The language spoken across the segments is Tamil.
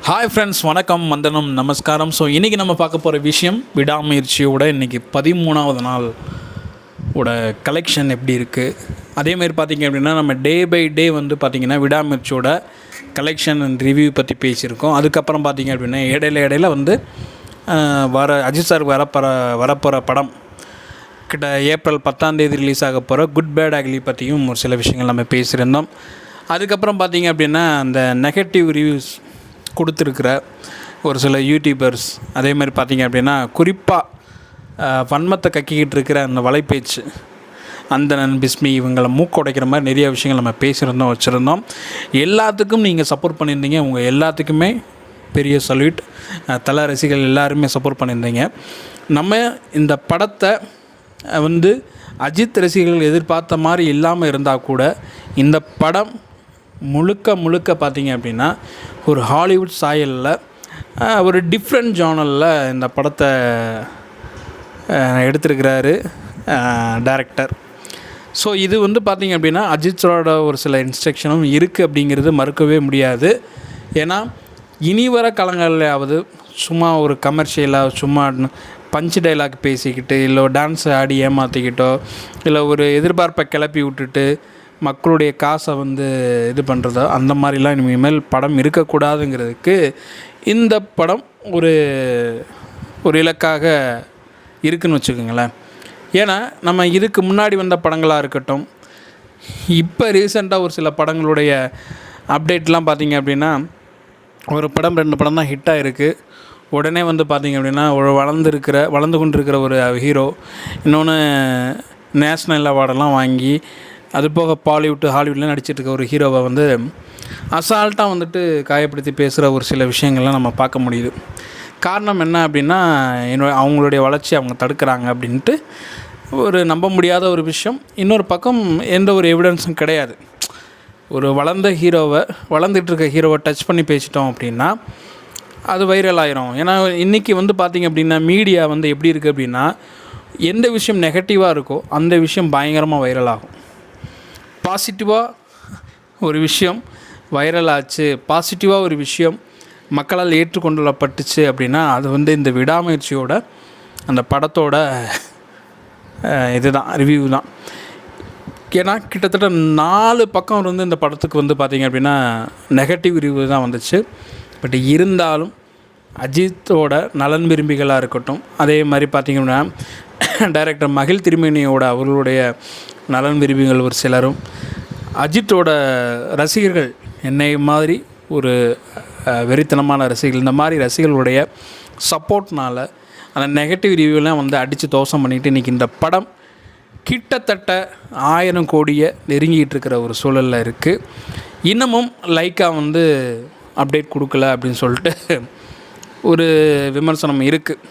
ஹாய் ஃப்ரெண்ட்ஸ், வணக்கம், வந்தனம், நமஸ்காரம். ஸோ இன்றைக்கி நம்ம பார்க்க போகிற விஷயம் விடாமுயற்சியோட இன்றைக்கி 13வது நாள் ஓட கலெக்ஷன் எப்படி இருக்குது. அதேமாதிரி பார்த்திங்க அப்படின்னா நம்ம டே பை டே வந்து பார்த்திங்கன்னா விடாமுயற்சியோட கலெக்ஷன் அண்ட் ரிவ்யூ பற்றி பேசியிருக்கோம். அதுக்கப்புறம் பார்த்திங்க அப்படின்னா இடையில வந்து அஜித் சார் வரப்போகிற படம் கிட்ட ஏப்ரல் 10 ரிலீஸ் ஆக போகிற குட் பேட் அக்லி பற்றியும் ஒரு சில விஷயங்கள் நம்ம பேசியிருந்தோம். அதுக்கப்புறம் பார்த்திங்க அப்படின்னா அந்த நெகட்டிவ் ரிவ்யூஸ் கொடுத்துருக்கிற ஒரு சில யூடியூபர்ஸ், அதே மாதிரி பார்த்திங்க அப்படின்னா குறிப்பாக வன்மத்தை கக்கிக்கிட்டு இருக்கிற அந்த வலைப்பேச்சு அந்தனன் பிஸ்மி இவங்களை மூக்குடைக்கிற மாதிரி நிறைய விஷயங்கள் நம்ம வச்சுருந்தோம். எல்லாத்துக்கும் நீங்கள் சப்போர்ட் பண்ணியிருந்தீங்க. உங்கள் எல்லாத்துக்குமே பெரிய சல்யூட். தல ரசிகர்கள் எல்லாருமே சப்போர்ட் பண்ணியிருந்தீங்க. நம்ம இந்த படத்தை வந்து அஜித் ரசிகர்கள் எதிர்பார்த்த மாதிரி இல்லாமல் இருந்தால் கூட இந்த படம் முழுக்க பார்த்திங்க அப்படின்னா ஒரு ஹாலிவுட் சாயலில் ஒரு டிஃப்ரெண்ட் ஜானலில் இந்த படத்தை எடுத்திருக்கிறாரு டைரக்டர். ஸோ இது வந்து பார்த்திங்க அப்படின்னா அஜித்தோட ஒரு சில இன்ஸ்ட்ரக்ஷனும் இருக்குது அப்படிங்கிறது மறுக்கவே முடியாது. ஏன்னா இனி வர காலங்கள்லையாவது சும்மா ஒரு கமர்ஷியலாக சும்மா பஞ்சு டைலாக் பேசிக்கிட்டு இல்லை டான்ஸ் ஆடி ஏமாற்றிக்கிட்டோ இல்லை ஒரு எதிர்பார்ப்பை கிளப்பி விட்டுட்டு மக்களுடைய காசை வந்து இது பண்ணுறதோ அந்த மாதிரிலாம் இனிமேல் படம் இருக்கக்கூடாதுங்கிறதுக்கு இந்த படம் ஒரு இலக்காக இருக்குதுன்னு வச்சுக்கோங்களேன். ஏன்னா நம்ம இதுக்கு முன்னாடி வந்த படங்களாக இருக்கட்டும், இப்போ ரீசெண்டாக ஒரு சில படங்களுடைய அப்டேட்லாம் பார்த்திங்க அப்படின்னா ஒரு படம் 2 படம் தான் ஹிட்டாக இருக்குது. உடனே வந்து பார்த்திங்க அப்படின்னா ஒரு வளர்ந்து கொண்டிருக்கிற ஒரு ஹீரோ இன்னொன்று நேஷ்னல் அவார்டெல்லாம் வாங்கி அது போக பாலிவுட் ஹாலிவுட்லாம் நடிச்சிட்ருக்க ஒரு ஹீரோவை வந்து அசால்ட்டாக வந்துட்டு காயப்படுத்தி பேசுகிற ஒரு சில விஷயங்கள்லாம் நம்ம பார்க்க முடியுது. காரணம் என்ன அப்படின்னா அவங்களுடைய வளர்ச்சி அவங்க தடுக்கிறாங்க அப்படின்ட்டு ஒரு நம்ப முடியாத ஒரு விஷயம். இன்னொரு பக்கம் எந்த ஒரு எவிடன்ஸும் கிடையாது. ஒரு வளர்ந்துட்டு இருக்க ஹீரோவை டச் பண்ணி பேசிட்டோம் அப்படின்னா அது வைரல் ஆயிரும். ஏன்னா இன்றைக்கி வந்து பார்த்திங்க அப்படின்னா மீடியா வந்து எப்படி இருக்குது அப்படின்னா எந்த விஷயம் நெகட்டிவாக இருக்கோ அந்த விஷயம் பயங்கரமாக வைரல் ஆகும். பாசிட்டிவாக ஒரு விஷயம் வைரல் ஆச்சு, பாசிட்டிவாக ஒரு விஷயம் மக்களால் ஏற்றுக்கொள்ளப்பட்டுச்சு அப்படின்னா அது வந்து இந்த விடாமுயற்சியோட அந்த படத்தோட இதுதான் ரிவ்யூ தான். ஏன்னா கிட்டத்தட்ட 4 பக்கம் இருந்து இந்த படத்துக்கு வந்து பார்த்திங்க அப்படின்னா நெகட்டிவ் ரிவ்யூ தான் வந்துச்சு. பட் இருந்தாலும் அஜித்தோட நலன் விரும்பிகளாக இருக்கட்டும், அதே மாதிரி பார்த்திங்கன்னா டைரக்டர் மகிழ் திருமேனியோட அவர்களுடைய நலன் விரும்பிகள் ஒரு சிலரும், அஜித்தோட ரசிகர்கள் என்னை மாதிரி ஒரு வெறித்தனமான ரசிகர்கள், இந்த மாதிரி ரசிகர்களுடைய சப்போர்ட்னால் அந்த நெகட்டிவ் ரிவ்யூலாம் வந்து அடித்து தோசம் பண்ணிவிட்டு இன்றைக்கி இந்த படம் கிட்டத்தட்ட 1000 கோடியை நெருங்கிட்டு இருக்கிற ஒரு சூழலில் இருக்குது. இன்னமும் லைக்கா வந்து அப்டேட் கொடுக்கல அப்படின்னு சொல்லிட்டு ஒரு விமர்சனம் இருக்குது.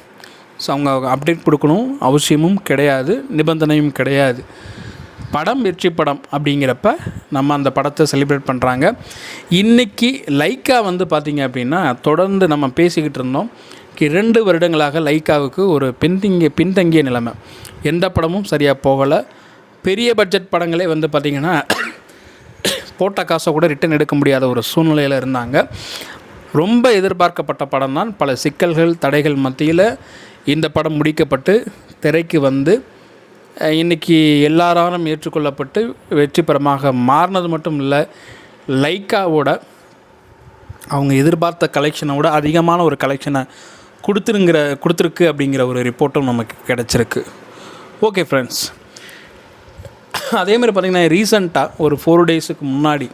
ஸோ அவங்க அப்டேட் கொடுக்கணும் அவசியமும் கிடையாது, நிபந்தனையும் கிடையாது. படம் வெற்றி படம் அப்படிங்கிறப்ப நம்ம அந்த படத்தை செலிப்ரேட் பண்ணுறாங்க. இன்றைக்கி லைக்கா வந்து பார்த்திங்க அப்படின்னா தொடர்ந்து நம்ம பேசிக்கிட்டு இருந்தோம். 2 வருடங்களாக லைக்காவுக்கு ஒரு பின்தங்கிய நிலைமை. எந்த படமும் சரியாக போகலை. பெரிய பட்ஜெட் படங்களே வந்து பார்த்திங்கன்னா போட்ட காசை கூட ரிட்டன் எடுக்க முடியாத ஒரு சூழ்நிலையில் இருந்தாங்க. ரொம்ப எதிர்பார்க்கப்பட்ட படம் தான். பல சிக்கல்கள் தடைகள் மத்தியில் இந்த படம் முடிக்கப்பட்டு திரைக்கு வந்து இன்றைக்கி எல்லாராலும் ஏற்றுக்கொள்ளப்பட்டு வெற்றி படமாக மாறினது மட்டும் இல்லை, லைக்காவோட அவங்க எதிர்பார்த்த கலெக்ஷனோட அதிகமான ஒரு கலெக்ஷனை கொடுத்துருக்கு அப்படிங்கிற ஒரு ரிப்போர்ட்டும் நமக்கு கிடச்சிருக்கு. ஓகே ஃப்ரெண்ட்ஸ், அதேமாதிரி பார்த்திங்கன்னா ரீசண்டாக ஒரு 4 டேஸுக்கு முன்னாடி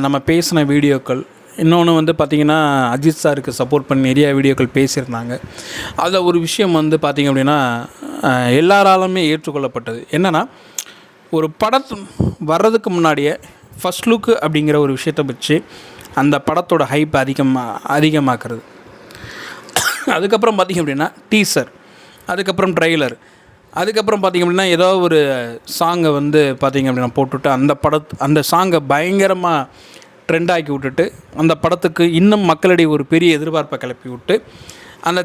நம்ம பேசின வீடியோக்கள், இன்னொன்று வந்து பார்த்திங்கன்னா அஜித் சாருக்கு சப்போர்ட் பண்ணி நிறைய வீடியோக்கள் பேசியிருந்தாங்க. அதில் ஒரு விஷயம் வந்து பார்த்திங்க அப்படின்னா எல்லாராலுமே ஏற்றுக்கொள்ளப்பட்டது. என்னென்னா ஒரு படத்து வர்றதுக்கு முன்னாடியே ஃபஸ்ட் லுக்கு அப்படிங்கிற ஒரு விஷயத்தை வச்சு அந்த படத்தோட ஹைப் அதிகமாக்குறது. அதுக்கப்புறம் பார்த்திங்க அப்படின்னா டீசர், அதுக்கப்புறம் ட்ரெய்லர், அதுக்கப்புறம் பார்த்திங்க அப்படின்னா ஏதோ ஒரு சாங்கை வந்து பார்த்திங்க அப்படின்னா போட்டுவிட்டு அந்த சாங்கை பயங்கரமாக ட்ரெண்டாக்கி விட்டுட்டு அந்த படத்துக்கு இன்னும் மக்களிடையே ஒரு பெரிய எதிர்பார்ப்பை கிளப்பி விட்டு அந்த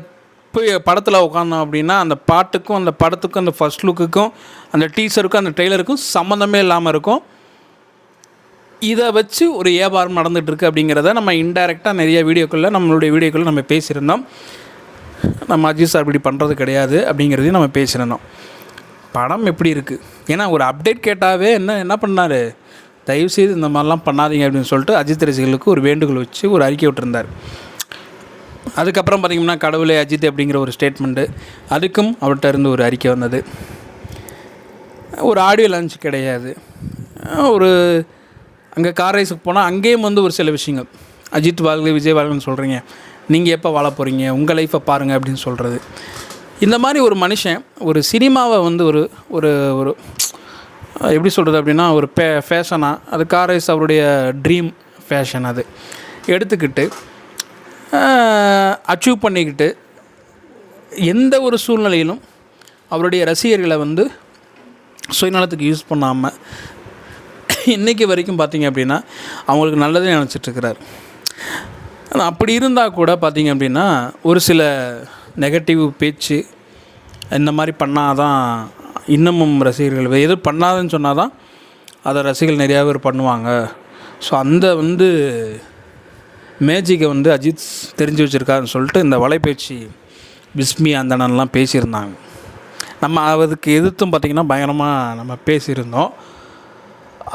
படத்தில் உட்காந்தோம் அப்படின்னா அந்த பாட்டுக்கும் அந்த படத்துக்கும் அந்த ஃபஸ்ட் லுக்குக்கும் அந்த டீசருக்கும் அந்த ட்ரெய்லருக்கும் சம்மந்தமே இல்லாமல் இருக்கும். இதை வச்சு ஒரு வியாபாரம் நடந்துகிட்ருக்கு அப்படிங்கிறத நம்ம இன்டைரக்டாக நிறைய வீடியோக்களில் நம்மளுடைய வீடியோக்களில் நம்ம பேசியிருந்தோம். நம்ம அஜித் சார் இப்படி பண்ணுறது கிடையாது அப்படிங்கிறதையும் நம்ம பேசியிருந்தோம். படம் எப்படி இருக்குது, ஏன்னா ஒரு அப்டேட் கேட்டாவே என்ன பண்ணார், தயவுசெய்து இந்த மாதிரிலாம் பண்ணாதீங்க அப்படின்னு சொல்லிட்டு அஜித் ரசிகர்களுக்கு ஒரு வேண்டுகோள் வச்சு ஒரு அறிக்கை விட்டுருந்தார். அதுக்கப்புறம் பார்த்திங்கன்னா கடவுளே அஜித் அப்படிங்கிற ஒரு ஸ்டேட்மெண்ட்டு, அதுக்கும் அவர்கிட்ட இருந்து ஒரு அறிக்கை வந்தது. ஒரு ஆடியோ லான்ச் கிடையாது. ஒரு அங்கே கார் ரைஸுக்கு போனால் அங்கேயும் வந்து ஒரு சில விஷயங்கள், அஜித் வாழ்க விஜய் வாழ்கன்னு சொல்கிறீங்க, நீங்கள் எப்போ வாழ போகிறீங்க, உங்கள் லைஃப்பை பாருங்கள் அப்படின்னு சொல்கிறது. இந்த மாதிரி ஒரு மனுஷன் ஒரு சினிமாவை வந்து ஒரு ஒரு ஒரு எப்படி சொல்கிறது அப்படின்னா ஒரு ஃபேஷனாக, அது கார் ரைஸ் அவருடைய ட்ரீம் ஃபேஷன், அது எடுத்துக்கிட்டு அச்சீவ் பண்ணிக்கிட்டு எந்த ஒரு சூழ்நிலையிலும் அவருடைய ரசிகர்களை வந்து சுயநலத்துக்கு யூஸ் பண்ணாமல் இன்றைக்கி வரைக்கும் பார்த்திங்க அப்படின்னா அவங்களுக்கு நல்லதே நினச்சிட்ருக்கிறார். ஆனால் அப்படி இருந்தால் கூட பார்த்திங்க அப்படின்னா ஒரு சில நெகட்டிவ் பேச்சு இந்த மாதிரி பண்ணால் தான் இன்னமும் ரசிகர்கள் எதுவும் பண்ணாதுன்னு சொன்னால் தான் அதை ரசிகர்கள் நிறையா பேர் பண்ணுவாங்க. ஸோ அந்த வந்து மேஜிக்கை வந்து அஜித் தெரிஞ்சு வச்சுருக்காருன்னு சொல்லிட்டு இந்த வலைபேச்சு பிஸ்மி அந்தனன்லாம் பேசியிருந்தாங்க. நம்ம அதுக்கு எதிர்த்தும் பார்த்திங்கன்னா பயங்கரமாக நம்ம பேசியிருந்தோம்.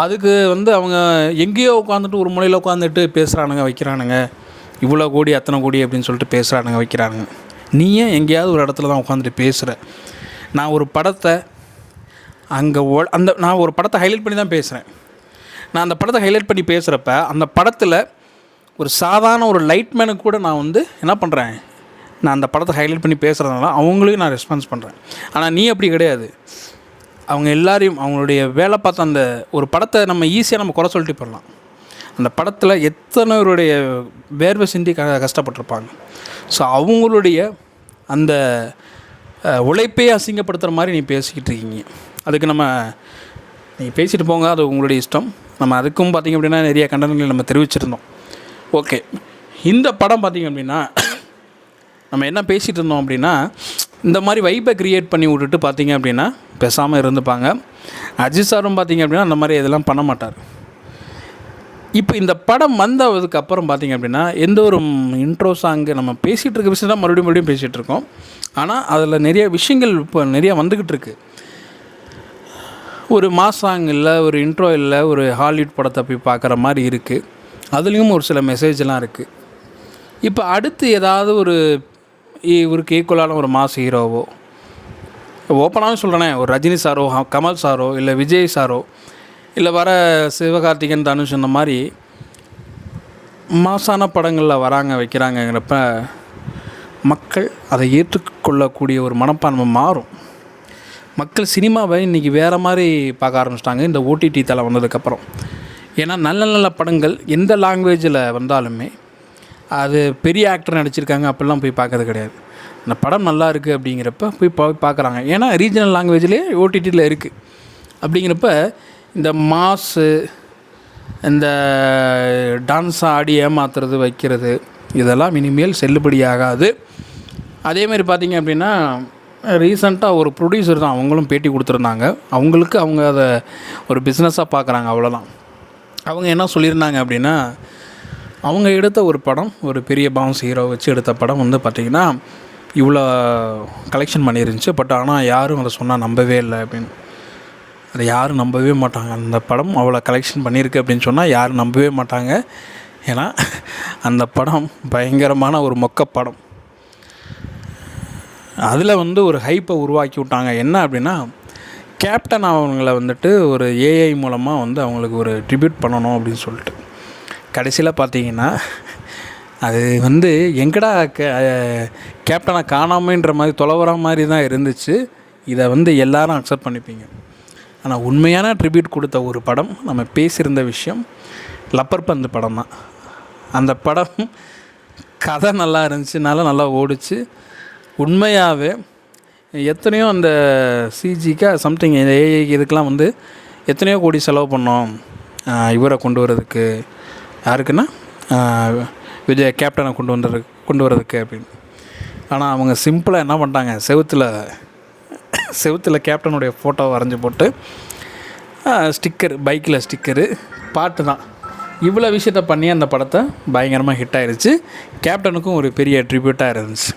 அதுக்கு வந்து அவங்க எங்கேயோ உட்காந்துட்டு ஒரு முனையில் உட்காந்துட்டு பேசுகிறானுங்க வைக்கிறானுங்க, இவ்வளோ கோடி அத்தனை கோடி அப்படின்னு சொல்லிட்டு பேசுகிறானுங்க வைக்கிறானுங்க. நீ ஏன் எங்கேயாவது ஒரு இடத்துல தான் உட்காந்துட்டு பேசுகிற? நான் ஒரு படத்தை நான் ஒரு படத்தை ஹைலைட் பண்ணி தான் பேசுகிறேன். நான் அந்த படத்தை ஹைலைட் பண்ணி பேசுகிறப்ப அந்த படத்தில் ஒரு சாதாரண ஒரு லைட்மேனுக்கு கூட நான் வந்து என்ன பண்ணுறேன், நான் அந்த படத்தை ஹைலைட் பண்ணி பேசுகிறதுனால அவங்களையும் நான் ரெஸ்பான்ஸ் பண்ணுறேன். ஆனால் நீ அப்படி கிடையாது. அவங்க எல்லாரையும் அவங்களுடைய வேலை பார்த்த அந்த ஒரு படத்தை நம்ம ஈஸியாக நம்ம குறை சொல்லிட்டு போடலாம். அந்த படத்தில் எத்தனை பேருடைய வேர்வை சிந்தி கஷ்டப்பட்டிருப்பாங்க. ஸோ அவங்களுடைய அந்த உழைப்பே அசிங்கப்படுத்துகிற மாதிரி நீ பேசிக்கிட்டு இருக்கீங்க. அதுக்கு நீங்கள் பேசிட்டு போங்க, அது உங்களுடைய இஷ்டம். நம்ம அதுக்கும் பார்த்திங்க அப்படின்னா நிறைய கண்டனங்கள் நம்ம தெரிவிச்சிருந்தோம். ஓகே, இந்த படம் பார்த்திங்க அப்படின்னா நம்ம என்ன பேசிகிட்டு இருந்தோம் அப்படின்னா, இந்த மாதிரி வைப்பை க்ரியேட் பண்ணி விட்டுட்டு பார்த்திங்க அப்படின்னா பேசாமல் இருந்துப்பாங்க. அஜித் சாரும் பார்த்திங்க அப்படின்னா அந்த மாதிரி இதெல்லாம் பண்ண மாட்டார். இப்போ இந்த படம் வந்ததுக்கப்புறம் பார்த்திங்க அப்படின்னா எந்த ஒரு இன்ட்ரோ சாங்கு நம்ம பேசிகிட்டு இருக்க விஷயம் தான் மறுபடியும் பேசிகிட்டு இருக்கோம். ஆனால் அதில் நிறைய விஷயங்கள் இப்போ நிறையா வந்துக்கிட்டு இருக்குது. ஒரு மாஸ் சாங் இல்லை, ஒரு இன்ட்ரோ இல்லை, ஒரு ஹாலிவுட் படத்தை போய் பார்க்குற மாதிரி இருக்குது. அதுலேயும் ஒரு சில மெசேஜெலாம் இருக்குது. இப்போ அடுத்து ஏதாவது இவருக்கு ஈக்குவலான ஒரு மாஸ் ஹீரோவோ, ஓப்பனாகவும் சொல்கிறேனே, ஒரு ரஜினி சாரோ, கமல் சாரோ, இல்லை விஜய் சாரோ, இல்லை வர சிவகார்த்திகேயன், தனுஷ், இந்த மாதிரி மாசான படங்களில் வராங்க வைக்கிறாங்கங்கிறப்ப மக்கள் அதை ஏற்றுக்கொள்ளக்கூடிய ஒரு மனப்பான்மை மாறும். மக்கள் சினிமாவை இன்றைக்கி வேறு மாதிரி பார்க்க ஆரம்பிச்சிட்டாங்க இந்த ஓடிடி தலை வந்ததுக்கப்புறம். ஏன்னா நல்ல நல்ல படங்கள் எந்த லாங்குவேஜில் வந்தாலுமே அது பெரிய ஆக்டர் நடிச்சிருக்காங்க அப்படிலாம் போய் பார்க்கறது கிடையாது. அந்த படம் நல்லா இருக்குது அப்படிங்கிறப்ப போய் பார்க்குறாங்க. ஏன்னா ரீஜனல் லாங்குவேஜ்லேயே ஓடிடியில் இருக்குது. அப்படிங்கிறப்ப இந்த மாஸு, இந்த டான்ஸ் ஆடி ஏமாத்துறது வைக்கிறது இதெல்லாம் இனிமேல் செல்லுபடியாகாது. அதேமாதிரி பார்த்திங்க அப்படின்னா ரீசெண்டாக ஒரு ப்ரொடியூசர் தான், அவங்களும் பேட்டி கொடுத்துருந்தாங்க. அவங்க அதை ஒரு பிஸ்னஸாக பார்க்குறாங்க, அவ்வளோதான். அவங்க என்ன சொல்லியிருந்தாங்க அப்படின்னா, அவங்க எடுத்த ஒரு படம், ஒரு பெரிய பான்ஸ் ஹீரோ வச்சு எடுத்த படம் வந்து பார்த்திங்கன்னா இவ்வளோ கலெக்ஷன் பண்ணியிருந்துச்சு. பட் ஆனால் யாரும் அதை சொன்னால் நம்பவே இல்லை அப்படின்னு. அதை யாரும் நம்பவே மாட்டாங்க. அந்த படம் அவ்வளோ கலெக்ஷன் பண்ணியிருக்கு அப்படின்னு சொன்னால் யாரும் நம்பவே மாட்டாங்க. ஏன்னா அந்த படம் பயங்கரமான ஒரு மொக்க படம். அதில் வந்து ஒரு ஹைப்பை உருவாக்கி விட்டாங்க. என்ன அப்படின்னா, கேப்டன் அவங்கள வந்துட்டு ஒரு ஏஐ மூலமாக வந்து அவங்களுக்கு ஒரு ட்ரிபியூட் பண்ணணும் அப்படின்னு சொல்லிட்டு. கடைசியில் பார்த்தீங்கன்னா அது வந்து எங்கடா கேப்டனை காணாமன்ற மாதிரி தொலைவர மாதிரி தான் இருந்துச்சு. இதை வந்து எல்லாரும் அக்செப்ட் பண்ணிப்பீங்க. ஆனால் உண்மையான ட்ரிபியூட் கொடுத்த ஒரு படம் நம்ம பேசியிருந்த விஷயம் லப்பர் பந்து படம் தான். அந்த படம் கதை நல்லா இருந்துச்சுனால நல்லா ஓடிச்சு. உண்மையாகவே எத்தனையோ அந்த சிஜிக்கு சம்திங் ஏஐ இதுக்கெலாம் வந்து எத்தனையோ கோடி செலவு பண்ணோம் இவரை கொண்டு வரதுக்கு. யாருக்குன்னா விஜய் கேப்டனை கொண்டு வரதுக்கு அப்படின்னு. ஆனால் அவங்க சிம்பிளாக என்ன பண்ணிட்டாங்க, செவுத்தில் கேப்டனுடைய ஃபோட்டோவை வரைஞ்சி போட்டு ஸ்டிக்கர், பைக்கில் ஸ்டிக்கரு, பாட்டு தான் இவ்வளோ விஷயத்த பண்ணி அந்த படத்தை பயங்கரமாக ஹிட் ஆகிருச்சு. கேப்டனுக்கும் ஒரு பெரிய ட்ரிபியூட்டாக இருந்துச்சு.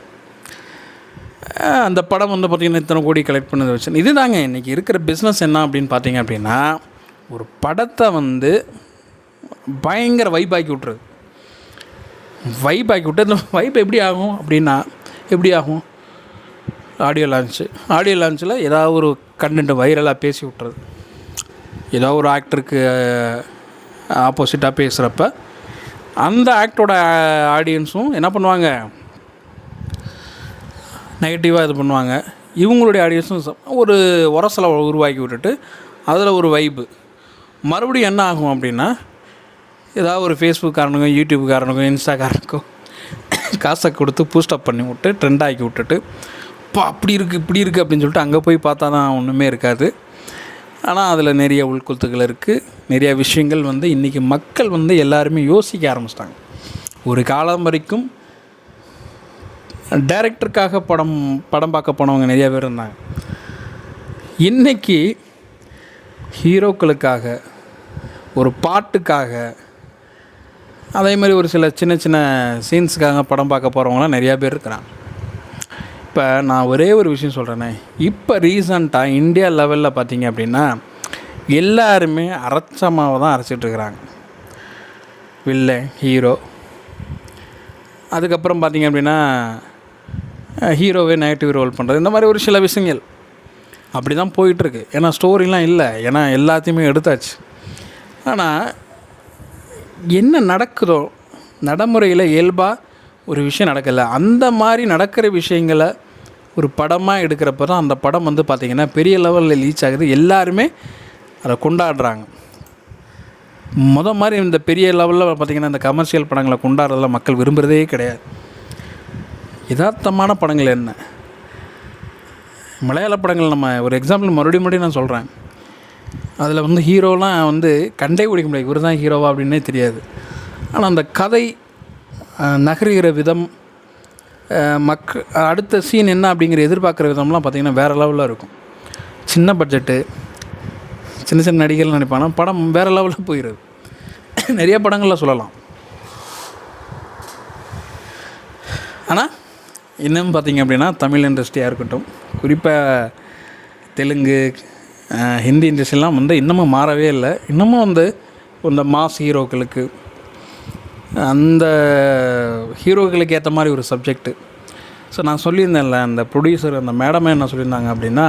அந்த படம் வந்து பார்த்திங்கன்னா இத்தனை கோடி கலெக்ட் பண்ணதை வச்சு இது தாங்க இன்றைக்கி இருக்கிற பிஸ்னஸ். என்ன அப்படின்னு பார்த்தீங்க அப்படின்னா, ஒரு படத்தை வந்து பயங்கர வைப்பாக்கி விட்றது. வைப்பாக்கி விட்டு இந்த வைப் எப்படி ஆகும் அப்படின்னா, எப்படி ஆகும்? ஆடியோ லான்ச்சில் ஏதாவது ஒரு கண்டென்ட் வைரலாக பேசி விட்றது. ஏதோ ஒரு ஆக்டருக்கு ஆப்போசிட்டாக பேசுகிறப்ப அந்த ஆக்டரோட ஆடியன்ஸும் என்ன பண்ணுவாங்க, நெகட்டிவாக இது பண்ணுவாங்க. இவங்களுடைய ஆடியன்ஸும் ஒரு உரசலை உருவாக்கி விட்டுட்டு அதில் ஒரு வைப்பு மறுபடியும் என்ன ஆகும் அப்படின்னா, ஏதாவது ஒரு ஃபேஸ்புக்காரனுக்கும் யூடியூப்காரனுக்கும் இன்ஸ்டாக்காரனுக்கும் காசை கொடுத்து பூஸ்டப் பண்ணி விட்டு ட்ரெண்ட் ஆக்கி விட்டுட்டு இப்போ அப்படி இருக்குது இப்படி இருக்குது அப்படின்னு சொல்லிட்டு அங்கே போய் பார்த்தா தான் ஒன்றுமே இருக்காது. ஆனால் அதில் நிறைய உள்கொத்துக்கள் இருக்குது. நிறைய விஷயங்கள் வந்து இன்றைக்கி மக்கள் வந்து எல்லாருமே யோசிக்க ஆரம்பிச்சிட்டாங்க. ஒரு காலம் வரைக்கும் டைரக்டருக்காக படம் பார்க்க போனவங்க நிறைய பேர் இருந்தாங்க. இன்றைக்கி ஹீரோக்களுக்காக, ஒரு பாட்டுக்காக, அதே மாதிரி ஒரு சில சின்ன சின்ன சீன்ஸுக்காக படம் பார்க்க போகிறவங்களாம் நிறையா பேர் இருக்கிறாங்க. இப்போ நான் ஒரே ஒரு விஷயம் சொல்கிறேனே, இப்போ ரீசண்டாக இந்தியா லெவலில் பார்த்திங்க அப்படின்னா எல்லாருமே அரைச்சமாவை தான் அரைச்சிட்ருக்குறாங்க. வில்லன், ஹீரோ, அதுக்கப்புறம் பார்த்திங்க அப்படின்னா ஹீரோவே நெகட்டிவ் ரோல் பண்ணுறது, இந்த மாதிரி ஒரு சில விஷயங்கள் அப்படி தான் போயிட்டுருக்கு. ஏன்னா ஸ்டோரிலாம் இல்லை, ஏன்னா எல்லாத்தையுமே எடுத்தாச்சு. ஆனால் என்ன நடக்குதோ நடைமுறையில் இயல்பாக ஒரு விஷயம் நடக்கலை, அந்த மாதிரி நடக்கிற விஷயங்களை ஒரு படமாக எடுக்கிறப்ப தான் அந்த படம் வந்து பார்த்திங்கன்னா பெரிய லெவலில் ரீச் ஆகுது. எல்லாருமே அதை கொண்டாடுறாங்க. மாதிரி இந்த பெரிய லெவலில் பார்த்திங்கன்னா இந்த கமர்ஷியல் படங்களை கொண்டாடுறதெல்லாம் மக்கள் விரும்புகிறதே கிடையாது. யதார்த்தமான படங்கள் என்ன, மலையாள படங்கள், நம்ம ஒரு எக்ஸாம்பிள் மறுபடியும் நான் சொல்கிறேன், அதில் வந்து ஹீரோலாம் வந்து கண்டே பிடிக்க முடியாது, இவர் தான் ஹீரோவா அப்படின்னே தெரியாது. ஆனால் அந்த கதை நகருகிற விதம், அடுத்த சீன் என்ன அப்படிங்கிற எதிர்பார்க்குற விதம்லாம் பார்த்திங்கன்னா வேறு லெவலில் இருக்கும். சின்ன பட்ஜெட்டு, சின்ன சின்ன நடிகர்கள் நினைப்பானா படம் வேறு லெவலில் போயிடுது. நிறைய படங்களில் சொல்லலாம். ஆனால் இன்னும் பார்த்திங்க அப்படின்னா தமிழ் இண்டஸ்ட்ரியாக இருக்கட்டும், குறிப்பாக தெலுங்கு, ஹிந்தி இண்டஸ்ட்ரிலாம் வந்து இன்னமும் மாறவே இல்லை. இன்னமும் வந்து இந்த மாஸ் ஹீரோக்களுக்கு, அந்த ஹீரோக்களுக்கு ஏற்ற மாதிரி ஒரு சப்ஜெக்ட்டு. ஸோ நான் சொல்லியிருந்தேன்ல, அந்த ப்ரொடியூசர் அந்த மேடமே என்ன சொல்லியிருந்தாங்க அப்படின்னா,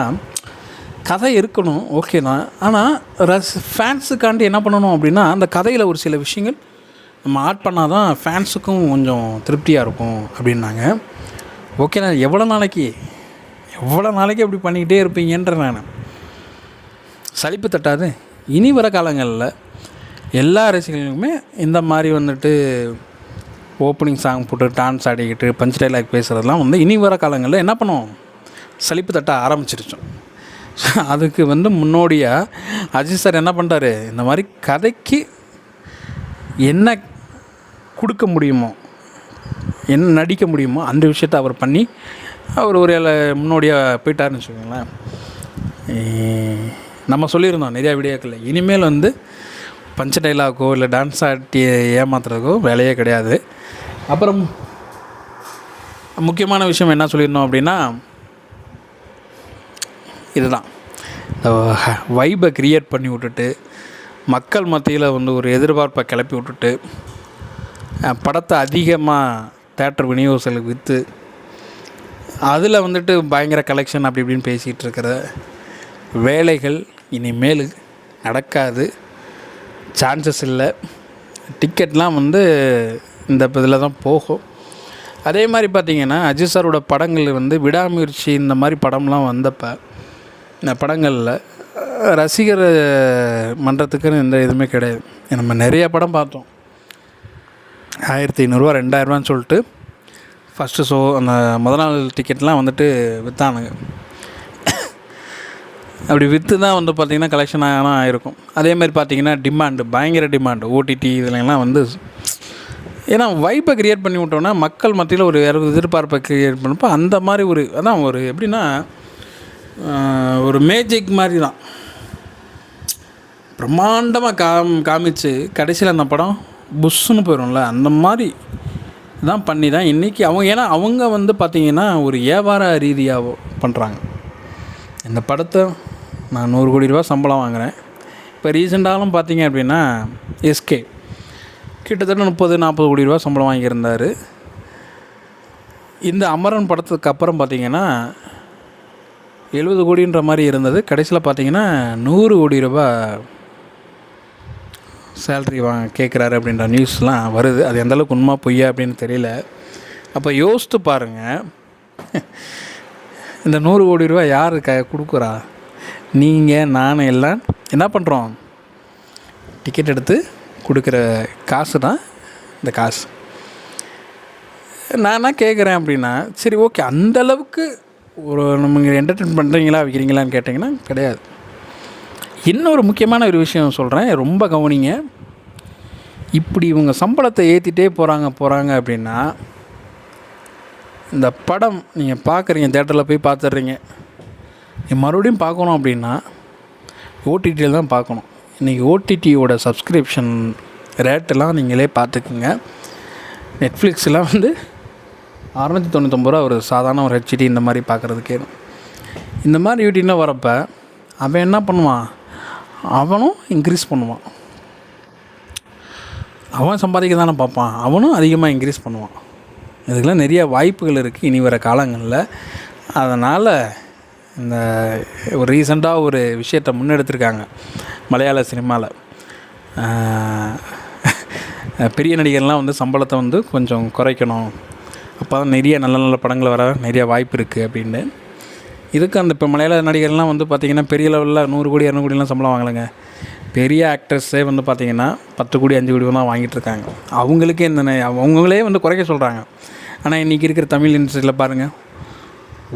கதை இருக்கணும் ஓகே தான், ஆனால் ஃபேன்ஸுக்காண்டி என்ன பண்ணணும் அப்படின்னா, அந்த கதையில் ஒரு சில விஷயங்கள் நம்ம ஆட் பண்ணால் தான் ஃபேன்ஸுக்கும் கொஞ்சம் திருப்தியாக இருக்கும் அப்படின்னாங்க. ஓகே, நான் எவ்வளோ நாளைக்கு அப்படி பண்ணிக்கிட்டே இருப்பீங்கன்ற நான் சலிப்பு தட்டாது. இனி வர காலங்களில் எல்லா ரசிகர்களுக்குமே இந்த மாதிரி வந்துட்டு ஓப்பனிங் சாங் போட்டு டான்ஸ் ஆடிக்கிட்டு பஞ்ச் டைலாக் பேசுகிறதுலாம் வந்து இனி வர காலங்களில் என்ன பண்ணுவோம், சலிப்பு தட்ட ஆரம்பிச்சிருச்சோம். அதுக்கு வந்து முன்னோடியாக அஜித் சார் என்ன பண்ணுறாரு, இந்த மாதிரி கதைக்கு என்ன கொடுக்க முடியுமோ, என்ன நடிக்க முடியுமோ அந்த விஷயத்தை அவர் பண்ணி அவர் ஒரு முன்னோடியாக போயிட்டாருன்னு வச்சுக்கோங்களேன். நம்ம சொல்லியிருந்தோம் நிறையா வீடியோக்களில், இனிமேல் வந்து பஞ்ச டைலாக்கோ இல்லை டான்ஸ் ஆட்டி ஏமாத்துறதுக்கோ வேலையே கிடையாது. அப்புறம் முக்கியமான விஷயம் என்ன சொல்லியிருந்தோம் அப்படின்னா, இதுதான் இந்த வைபை க்ரியேட் பண்ணி விட்டுட்டு மக்கள் மத்தியில் வந்து ஒரு எதிர்பார்ப்பை கிளப்பி விட்டுட்டு படத்தை அதிகமாக தேட்டர் விநியோகங்களுக்கு விற்று அதில் வந்துட்டு பயங்கர கலெக்ஷன் அப்படி இப்படின்னு பேசிகிட்டு இருக்கிற வேலைகள் இனிமேல் நடக்காது, சான்சஸ் இல்லை. டிக்கெட்லாம் வந்து இந்த இதில் தான் போகும். அதே மாதிரி பார்த்திங்கன்னா அஜித் சாரோட படங்கள் வந்து விடாமுயற்சி இந்த மாதிரி படம்லாம் வந்தப்போ இந்த படங்களில் ரசிகர் மன்றத்துக்குன்னு எந்த இதுவுமே கிடையாது. நம்ம நிறைய படம் பார்த்தோம். 1500 2000 சொல்லிட்டு ஃபஸ்ட்டு ஷோ அந்த முதல் நாள் டிக்கெட்லாம் வந்துட்டு விற்றானுங்க. அப்படி விற்று தான் வந்து பார்த்திங்கன்னா கலெக்ஷன் ஆகிருக்கும். அதேமாதிரி பார்த்திங்கன்னா பயங்கர டிமாண்டு ஓடிடி இதுலலாம் வந்து, ஏன்னா வைப்பை க்ரியேட் பண்ணி விட்டோன்னா மக்கள் மத்தியில் ஒரு எதிர்பார்ப்பை க்ரியேட் பண்ணப்போ அந்த மாதிரி ஒரு அதான் ஒரு எப்படின்னா ஒரு மேஜிக் மாதிரி தான். பிரம்மாண்டமாக காமிச்சு கடைசியில் அந்த படம் புஷ்ஷுன்னு போயிடும்ல, அந்த மாதிரி தான் பண்ணி தான் இன்றைக்கி ஏன்னா அவங்க வந்து பார்த்திங்கன்னா ஒரு வியாபார ரீதியாக பண்ணுறாங்க. இந்த படத்தை நான் 100 கோடி ரூபா சம்பளம் வாங்குகிறேன். இப்போ ரீசெண்டாலும் பார்த்திங்க அப்படின்னா எஸ்கே கிட்டத்தட்ட 30-40 கோடி ரூபா சம்பளம் வாங்கியிருந்தார். இந்த அமரன் படத்துக்கு அப்புறம் பார்த்திங்கன்னா 70 கோடின்ற மாதிரி இருந்தது. கடைசியில் பார்த்திங்கன்னா 100 கோடி ரூபா சேல்ரி கேட்குறாரு அப்படின்ற நியூஸ்லாம் வருது. அது எந்தளவுக்கு உண்மை பொய்யா அப்படின்னு தெரியல. அப்போ யோசித்து பாருங்கள், இந்த 100 கோடி ரூபா யார் கொடுக்குறா? நீங்கள் நான் எல்லாம் என்ன பண்ணுறோம்? டிக்கெட் எடுத்து கொடுக்குற காசு தான் இந்த காசு. நான் என்ன கேட்குறேன் அப்படின்னா, சரி ஓகே, அந்தளவுக்கு ஒரு நம்ம என்டர்டெயின் பண்ணுறீங்களா வைக்கிறீங்களான்னு கேட்டிங்கன்னா கிடையாது. இன்னொரு முக்கியமான ஒரு விஷயம் சொல்கிறேன், ரொம்ப கவனிங்க. இப்படி இவங்க சம்பளத்தை ஏற்றிட்டே போகிறாங்க அப்படின்னா இந்த படம் நீங்கள் பார்க்குறீங்க, தேட்டரில் போய் பார்த்துட்றீங்க, மறுபடியும் பார்க்கணும் அப்படின்னா ஓடிடியில் தான் பார்க்கணும். இன்றைக்கி ஓடிடியோட சப்ஸ்கிரிப்ஷன் ரேட்டெல்லாம் நீங்களே பார்த்துக்குங்க. நெட்ஃப்ளிக்ஸ்லாம் வந்து 699 ரூபா ஒரு சாதாரண ஒரு ஹெச்டி இந்த மாதிரி பார்க்குறதுக்கே. இந்த மாதிரி யூடியூப்லாம் வரப்போ அவன் என்ன பண்ணுவான்? அவனும் இன்க்ரீஸ் பண்ணுவான். அவன் சம்பாதிக்க தானே பார்ப்பான், அவனும் அதிகமாக இன்க்ரீஸ் பண்ணுவான். இதுக்கெல்லாம் நிறைய வாய்ப்புகள் இருக்குது இனி வர காலங்களில். அதனால் இந்த ஒரு ரீசெண்டாக ஒரு விஷயத்தை முன்னெடுத்திருக்காங்க மலையாள சினிமாவில். பெரிய நடிகர்லாம் வந்து சம்பளத்தை வந்து கொஞ்சம் குறைக்கணும், அப்போ தான் நிறைய நல்ல நல்ல படங்கள் வர நிறைய வாய்ப்பு இருக்குது அப்படின்னு. இதுக்கு அந்த இப்போ மலையாள நடிகர்லாம் வந்து பார்த்திங்கன்னா பெரிய லெவலில் 100 கோடி 200 கோடிலாம் சம்பளம் வாங்கலைங்க. பெரிய ஆக்டர்ஸே வந்து பார்த்திங்கன்னா 10 கோடி 5 கோடி தான் வாங்கிட்டுருக்காங்க. அவங்களுக்கே அவங்களே வந்து குறைக்க சொல்கிறாங்க. ஆனால் இன்றைக்கி இருக்கிற தமிழ் இண்டஸ்ட்ரியில் பாருங்கள்,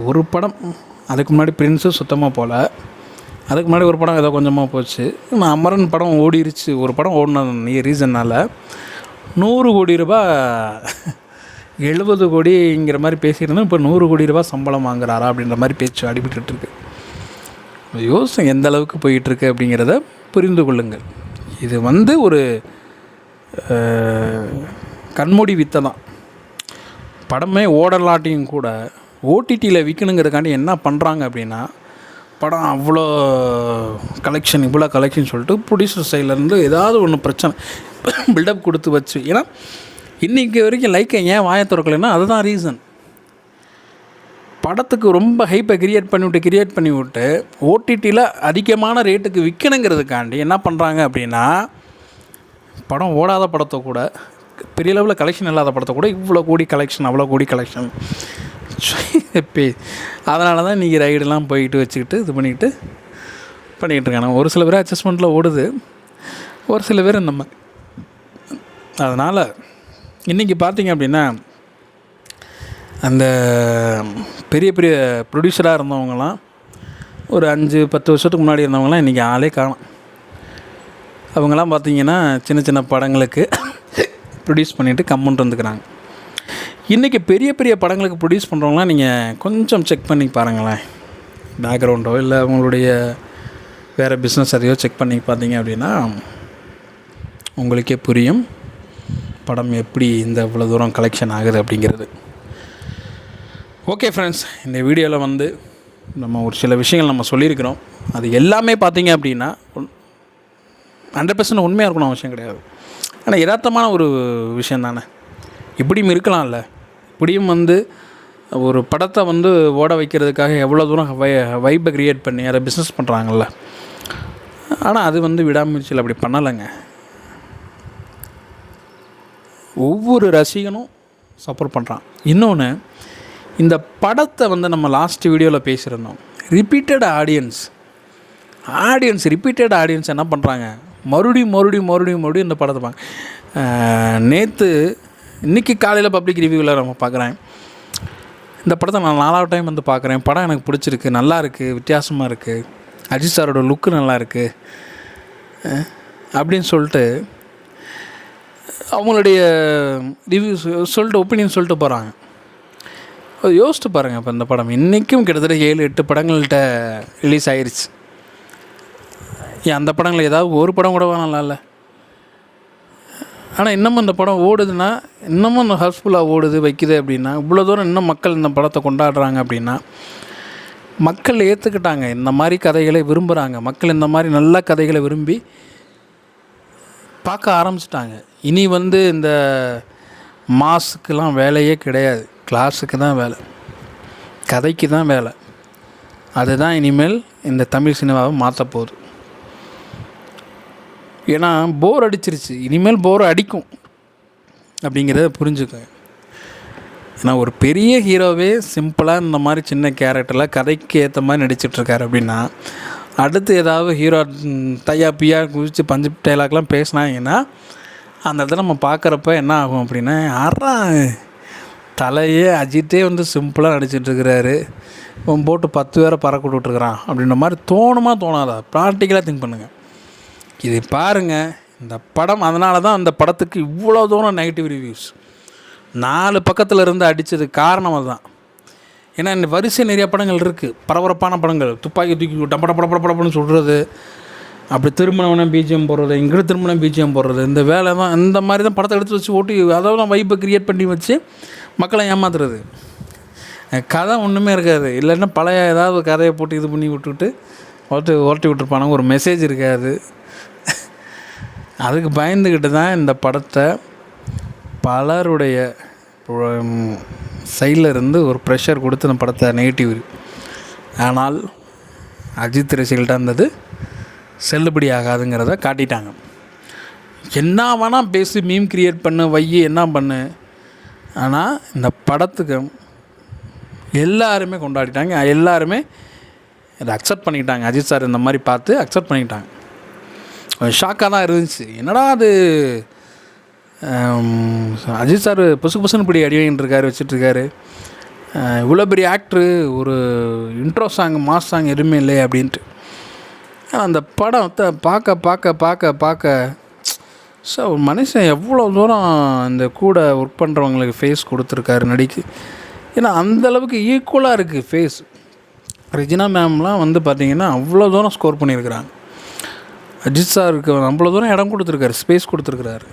ஒரு படம் அதுக்கு முன்னாடி பிரின்ஸு சுத்தமாக போகல, அதுக்கு முன்னாடி ஒரு படம் ஏதோ கொஞ்சமாக போச்சு. அமரன் படம் ஓடிருச்சு, ஒரு படம் ஓடின ரீசன்னால் 100 கோடி ரூபா 70 கோடிங்கிற மாதிரி பேசியிருந்தோம். இப்போ 100 கோடி ரூபா சம்பளம் வாங்குறாரா அப்படின்ற மாதிரி பேச்சு அடிபட்டுருக்கு. யோசனை எந்த அளவுக்கு போயிட்டுருக்கு அப்படிங்கிறத புரிந்து கொள்ளுங்கள். இது வந்து ஒரு கண்மூடி வித்தை தான். படமே ஓடலாட்டியும் கூட ஓடிடியில் விற்கணுங்கிறதுக்காண்டி என்ன பண்ணுறாங்க அப்படின்னா, படம் அவ்வளோ கலெக்ஷன் இவ்வளோ கலெக்ஷன் சொல்லிட்டு ப்ரொடியூசர் சைட்லேருந்து ஏதாவது ஒன்று பிரச்சனை பில்டப் கொடுத்து வச்சு. ஏன்னா இன்றைக்கி வரைக்கும் லைக்கை ஏன் வாயை திறக்கலைன்னா அதுதான் ரீசன். படத்துக்கு ரொம்ப ஹைப்பை கிரியேட் பண்ணி விட்டு ஓடிடியில் அதிகமான ரேட்டுக்கு விற்கணுங்கிறதுக்காண்டி என்ன பண்ணுறாங்க அப்படின்னா, படம் ஓடாத படத்தை கூட, பெரிய லெவலில் கலெக்ஷன் இல்லாத படத்தை கூட இவ்வளோ கோடி கலெக்ஷன் அவ்வளோ கோடி கலெக்ஷன். அதனால தான் இன்றைக்கி ரைடெலாம் போய்கிட்டு வச்சுக்கிட்டு இது பண்ணிக்கிட்டு இருக்காங்க. ஒரு சில பேர் அட்ஜஸ்ட்மெண்ட்டில் ஓடுது, ஒரு சில பேர் இந்த மாதிரி. அதனால் இன்றைக்கி பார்த்திங்க அப்படின்னா அந்த பெரிய பெரிய ப்ரொடியூசராக இருந்தவங்களாம் ஒரு 5-10 வருஷத்துக்கு முன்னாடி இருந்தவங்களாம் இன்றைக்கி ஆளே காணும். அவங்களாம் பார்த்திங்கன்னா சின்ன சின்ன படங்களுக்கு ப்ரொடியூஸ் பண்ணிவிட்டு கம்முன்ட்டு வந்துக்கிறாங்க. இன்றைக்கி பெரிய பெரிய படங்களுக்கு ப்ரொடியூஸ் பண்ணுறவங்களாம் நீங்கள் கொஞ்சம் செக் பண்ணி பாருங்களேன், பேக்ரவுண்டோ இல்லை அவங்களுடைய வேறு பிஸ்னஸ் அதையோ செக் பண்ணி பார்த்தீங்க அப்படின்னா உங்களுக்கே புரியும் படம் எப்படி இந்த இவ்வளோ தூரம் கலெக்ஷன் ஆகுது அப்படிங்கிறது. ஓகே ஃப்ரெண்ட்ஸ், இந்த வீடியோவில் வந்து நம்ம ஒரு சில விஷயங்கள் நம்ம சொல்லியிருக்கிறோம். அது எல்லாமே பார்த்தீங்க அப்படின்னா 100% உண்மையாக இருக்கணும் அவசியம் கிடையாது. ஆனால் யதார்த்தமான ஒரு விஷயம் தானே, இப்படியும் இருக்கலாம்ல. இப்படியும் வந்து ஒரு படத்தை வந்து ஓட வைக்கிறதுக்காக எவ்வளோ தூரம் வைப்பை க்ரியேட் பண்ணி அதை பிஸ்னஸ் பண்ணுறாங்கல்ல. ஆனால் அது வந்து விடாமுயற்சியில் அப்படி பண்ணலைங்க. ஒவ்வொரு ரசிகனும் சப்போர்ட் பண்ணுறான். இன்னொன்று, இந்த படத்தை வந்து நம்ம லாஸ்ட் வீடியோவில் பேசியிருந்தோம், ரிப்பீட்டட் ஆடியன்ஸ் என்ன பண்ணுறாங்க, மறுபடியும் இந்த படத்தை நேற்று இன்றைக்கி காலையில் பப்ளிக் ரிவ்யூவில் நம்ம பார்க்குறேன். இந்த படத்தை நான் 4வது டைம் வந்து பார்க்குறேன். படம் எனக்கு பிடிச்சிருக்கு, நல்லா இருக்குது, வித்தியாசமாக இருக்குது, அஜித் சாரோட லுக்கு நல்லா இருக்குது அப்படின்னு சொல்லிட்டு அவங்களுடைய ரிவ்யூஸ் சொல்லிட்டு ஒப்பீனியன் சொல்லிட்டு போகிறாங்க. யோசிச்சு பாருங்கள். இப்போ இந்த படம் இன்றைக்கும் கிட்டத்தட்ட 7-8 படங்கள்கிட்ட ரிலீஸ் ஆயிடுச்சு. ஏன் அந்த படங்களில் ஏதாவது ஒரு படம் கூட நல்லாயில்ல? ஆனால் இன்னமும் இந்த படம் ஓடுதுன்னா, இன்னமும் இந்த ஹவுஸ்ஃபுல்லாக ஓடுது வைக்குது அப்படின்னா, இவ்வளோ தூரம் இன்னும் மக்கள் இந்த படத்தை கொண்டாடுறாங்க அப்படின்னா, மக்கள் ஏற்றுக்கிட்டாங்க. இந்த மாதிரி கதைகளை விரும்புகிறாங்க. மக்கள் இந்த மாதிரி நல்ல கதைகளை விரும்பி பார்க்க ஆரம்பிச்சிட்டாங்க. இனி இந்த மாஸுக்கெலாம் வேலையே கிடையாது. கிளாஸுக்கு தான் வேலை, கதைக்கு தான் வேலை. அதுதான் இனிமேல் இந்த தமிழ் சினிமாவை மாற்ற போகுது. ஏன்னா போர் அடிச்சிருச்சு, இனிமேல் போர் அடிக்கும் அப்படிங்கிறத புரிஞ்சுக்க. ஏன்னா ஒரு பெரிய ஹீரோவே சிம்பிளாக இந்த மாதிரி சின்ன கேரக்டரில் கதைக்கு ஏற்ற மாதிரி நடிச்சிட்ருக்காரு அப்படின்னா, அடுத்து ஏதாவது ஹீரோ தையா பியா குதித்து பஞ்சு டைலாக்லாம் பேசினாங்கன்னா அந்த இடத்துல நம்ம பார்க்குறப்ப என்ன ஆகும் அப்படின்னா, யாரா தலையே அஜித்தே சிம்பிளாக நடிச்சிட்ருக்கிறாரு, இவன் போட்டு 10 பேரை பறக்க விட்டுருக்குறான் அப்படின்ற மாதிரி தோணுமா தோணாதா? ப்ராக்டிக்கலாக திங்க் பண்ணுங்கள். இது பாருங்கள், இந்த படம். அதனால தான் அந்த படத்துக்கு இவ்வளோ தூரம் நெகட்டிவ் ரிவ்யூஸ் 4 பக்கத்தில் இருந்து அடித்ததுக்கு காரணம் அதுதான். ஏன்னா இந்த வரிசை நிறைய படங்கள் இருக்குது, பரபரப்பான படங்கள், துப்பாக்கி தூக்கி டப்படப்படப்படப்படன்னு சொல்கிறது, அப்படி திருமணம்னா பிஜிஎம் போடுறது, இங்கே திருமணம் பிஜிஎம் போடுறது, இந்த வேலை தான். இந்த மாதிரி தான் படத்தை எடுத்து வச்சு ஓட்டி அதாவது வைப்பை க்ரியேட் பண்ணி வச்சு மக்களை ஏமாத்துறது. கதை ஒன்றுமே இருக்காது. இல்லைன்னா பழைய ஏதாவது கதையை போட்டு இது பண்ணி விட்டுவிட்டு ஓட்டி விட்டுருப்பானுங்க. ஒரு மெசேஜ் இருக்காது. அதுக்கு பயந்துக்கிட்டு தான் இந்த படத்தை பலருடைய சைடில் இருந்து ஒரு ப்ரெஷர் கொடுத்து இந்த படத்தை நெகட்டிவ். ஆனால் அஜித் ரசிகள்கிட்ட இருந்தது செல்லுபடி ஆகாதுங்கிறத காட்டிட்டாங்க. என்ன வேணால் பேசி மீம் க்ரியேட் பண்ணு வையி என்ன பண்ணு, ஆனால் இந்த படத்துக்கு எல்லாருமே கொண்டாடிட்டாங்க. எல்லாருமே இதை அக்செப்ட் பண்ணிக்கிட்டாங்க. அஜித் சார் இந்த மாதிரி பார்த்து அக்செப்ட் பண்ணிக்கிட்டாங்க. ஷாக்காக தான் இருந்துச்சு. என்னடா அது அஜித் சார் புசுன்னு இப்படி அடி வாங்கிட்டு இருக்காரு, வச்சிட்ருக்காரு, இவ்வளோ பெரிய ஆக்டரு, ஒரு இன்ட்ரோ சாங் மாஸ் சாங் எதுவுமே இல்லை அப்படின்ட்டு. அந்த படத்தை பார்க்க பார்க்க பார்க்க பார்க்க ஸோ ஒரு மனுஷன் எவ்வளோ தூரம் இந்த கூட ஒர்க் பண்ணுறவங்களுக்கு ஃபேஸ் கொடுத்துருக்காரு நடிக்கு. ஏன்னா அந்தளவுக்கு ஈக்குவலாக இருக்குது ஃபேஸ். ரெஜினா மேம்லாம் பார்த்திங்கன்னா அவ்வளோ தூரம் ஸ்கோர் பண்ணியிருக்கிறாங்க. அஜித் சாருக்கு அவ்வளோ தூரம் இடம் கொடுத்துருக்காரு, ஸ்பேஸ் கொடுத்துருக்குறாரு.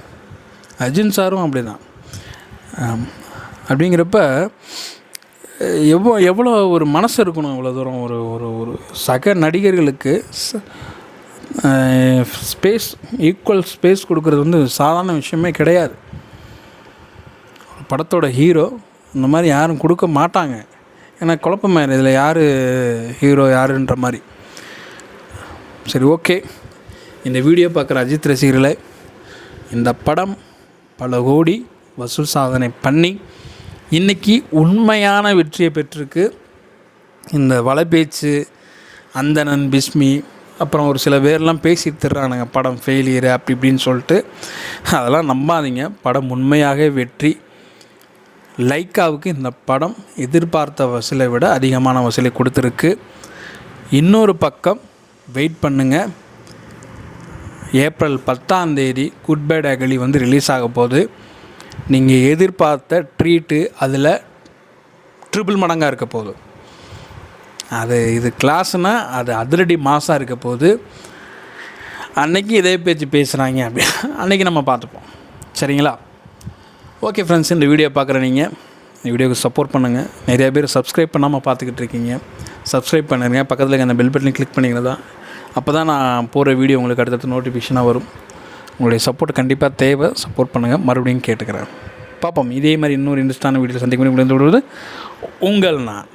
அஜித் சாரும் அப்படி தான். அப்படிங்கிறப்ப எவ்வளோ ஒரு மனசு இருக்கணும், இவ்வளோ தூரம் ஒரு ஒரு ஒரு சக நடிகர்களுக்கு ஸ்பேஸ், ஈக்குவல் ஸ்பேஸ் கொடுக்குறது சாதாரண விஷயமே கிடையாது. படத்தோட ஹீரோ இந்த மாதிரி யாரும் கொடுக்க மாட்டாங்க. ஏன்னா குழப்பமாயிரு இதில் யார் ஹீரோ யாருன்ற மாதிரி. சரி, ஓகே. இந்த வீடியோ பார்க்குற அஜித் ரசிகர்களை, இந்த படம் பல கோடி வசூல் சாதனை பண்ணி இன்றைக்கி உண்மையான வெற்றியை பெற்றிருக்கு. இந்த வலைபேச்சு, அந்தணன், பிஸ்மி, அப்புறம் ஒரு சில பேர்லாம் பேசிட்டு தர்றானுங்க படம் ஃபெயிலியரு அப்படி இப்படின்னு சொல்லிட்டு. அதெல்லாம் நம்பாதீங்க. படம் உண்மையாக வெற்றி. லைக்காவுக்கு இந்த படம் எதிர்பார்த்த வசூலை விட அதிகமான வசூலை கொடுத்துருக்கு. இன்னொரு பக்கம் வெயிட் பண்ணுங்கள். ஏப்ரல் 10 குட் பை அகலி ரிலீஸ் ஆக போகுது. நீங்கள் எதிர்பார்த்த ட்ரீட்டு அதில் ட்ரிபிள் மடங்காக இருக்க போகுது. இது கிளாஸ்னால் அது அதிரடி மாசாக இருக்க போகுது. அன்றைக்கி இதே பேச்சு பேசுகிறாங்க அப்படி அன்றைக்கி நம்ம பார்த்துப்போம். சரிங்களா? ஓகே ஃப்ரெண்ட்ஸ், இந்த வீடியோ பார்க்குற நீங்கள் இந்த வீடியோவுக்கு சப்போர்ட் பண்ணுங்கள். நிறைய பேர் சப்ஸ்கிரைப் பண்ணாமல் பார்த்துக்கிட்டு இருக்கீங்க. சப்ஸ்கிரைப் பண்ணுங்க. பக்கத்தில் இருக்க அந்த பெல் பட்டனை கிளிக் பண்ணிங்கன்னா அப்போ தான் நான் போகிற வீடியோ உங்களுக்கு அடுத்தடுத்து நோட்டிஃபிகேஷனாக வரும். உங்களுடைய சப்போர்ட் கண்டிப்பாக தேவை. சப்போர்ட் பண்ணுங்கள். மறுபடியும் கேட்டுக்கிறேன். பார்ப்போம். இதே மாதிரி இன்னொரு இன்ட்ரெஸ்டான வீடியோ சந்திக்க முடியும். உங்கள் நான்